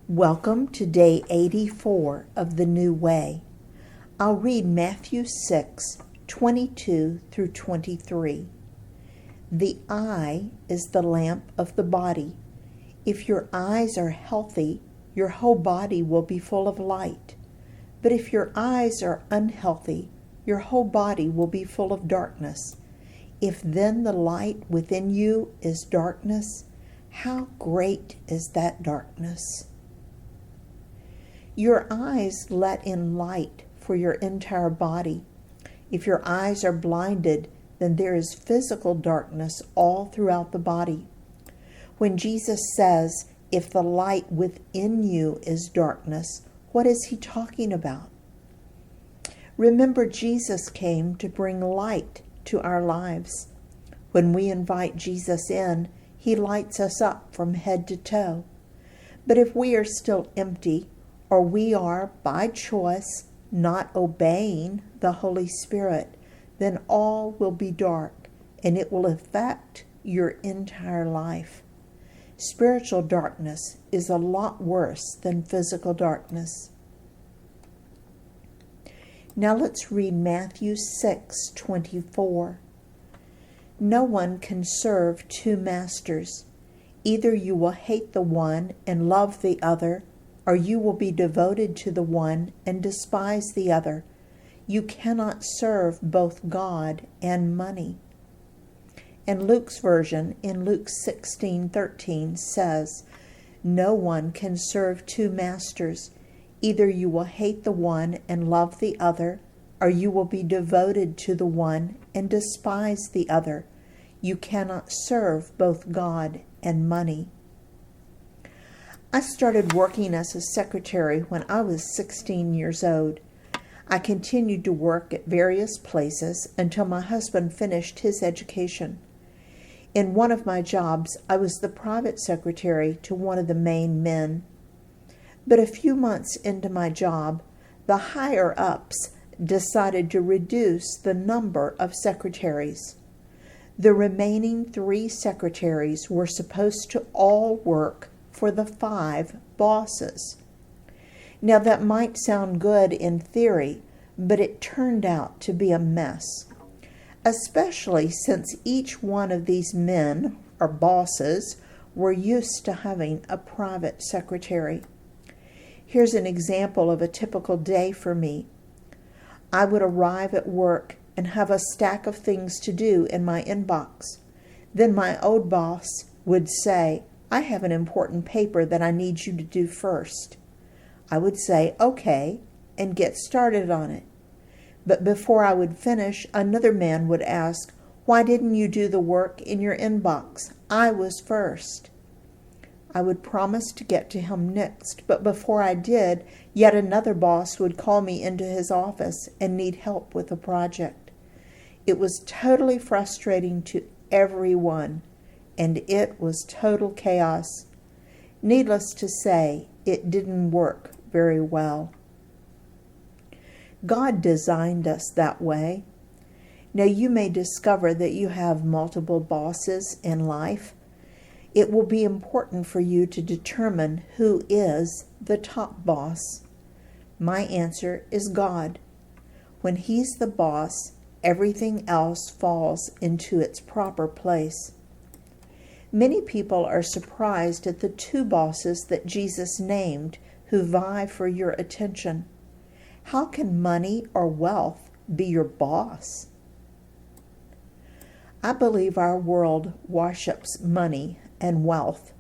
Welcome to day 84 of the New Way. I'll read Matthew 6:22 through 23. The eye is the lamp of the body. If your eyes are healthy, your whole body will be full of light. But if your eyes are unhealthy, your whole body will be full of darkness. If then the light within you is darkness, how great is that darkness? Your eyes let in light for your entire body. If your eyes are blinded, then there is physical darkness all throughout the body. When Jesus says, if the light within you is darkness, what is he talking about? Remember, Jesus came to bring light to our lives. When we invite Jesus in, he lights us up from head to toe. But if we are still empty, or we are, by choice, not obeying the Holy Spirit, then all will be dark, and it will affect your entire life. Spiritual darkness is a lot worse than physical darkness. Now let's read Matthew 6:24. No one can serve two masters. Either you will hate the one and love the other, or you will be devoted to the one and despise the other. You cannot serve both God and money. And Luke's version, in Luke 16:13, says, no one can serve two masters. Either you will hate the one and love the other, or you will be devoted to the one and despise the other. You cannot serve both God and money. I started working as a secretary when I was 16 years old. I continued to work at various places until my husband finished his education. In one of my jobs, I was the private secretary to one of the main men. But a few months into my job, the higher-ups decided to reduce the number of secretaries. The remaining 3 secretaries were supposed to all work for the 5 bosses. Now that might sound good in theory, but it turned out to be a mess, especially since each one of these men, or bosses, were used to having a private secretary. Here's an example of a typical day for me. I would arrive at work and have a stack of things to do in my inbox. Then my old boss would say, I have an important paper that I need you to do first. I would say, okay, and get started on it. But before I would finish, another man would ask, why didn't you do the work in your inbox? I was first. I would promise to get to him next, but before I did, yet another boss would call me into his office and need help with a project. It was totally frustrating to everyone, and it was total chaos. Needless to say, it didn't work very well. God designed us that way. Now you may discover that you have multiple bosses in life. It will be important for you to determine who is the top boss. My answer is God. When He's the boss, everything else falls into its proper place. Many people are surprised at the 2 bosses that Jesus named who vie for your attention. How can money or wealth be your boss? I believe our world worships money and wealth.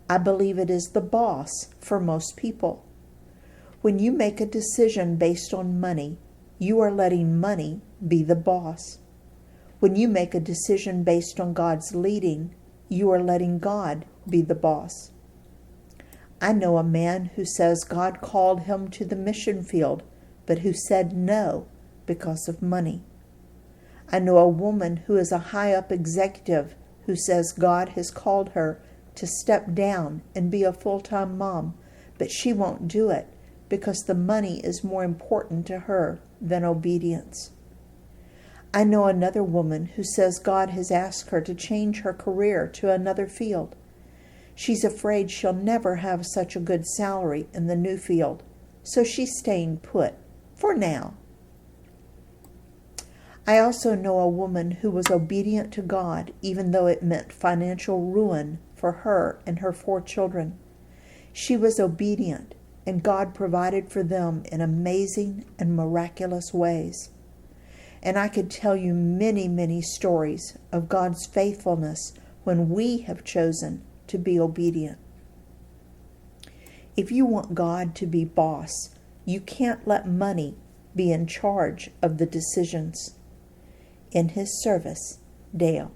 I believe it is the boss for most people. When you make a decision based on money, you are letting money be the boss. When you make a decision based on God's leading, you are letting God be the boss. I know a man who says God called him to the mission field, but who said no because of money. I know a woman who is a high-up executive who says God has called her to step down and be a full-time mom, but she won't do it because the money is more important to her than obedience. I know another woman who says God has asked her to change her career to another field. She's afraid she'll never have such a good salary in the new field, so she's staying put, for now. I also know a woman who was obedient to God, even though it meant financial ruin for her and her 4 children. She was obedient, and God provided for them in amazing and miraculous ways. And I could tell you many, many stories of God's faithfulness when we have chosen to be obedient. If you want God to be boss, you can't let money be in charge of the decisions. In His service, Dale.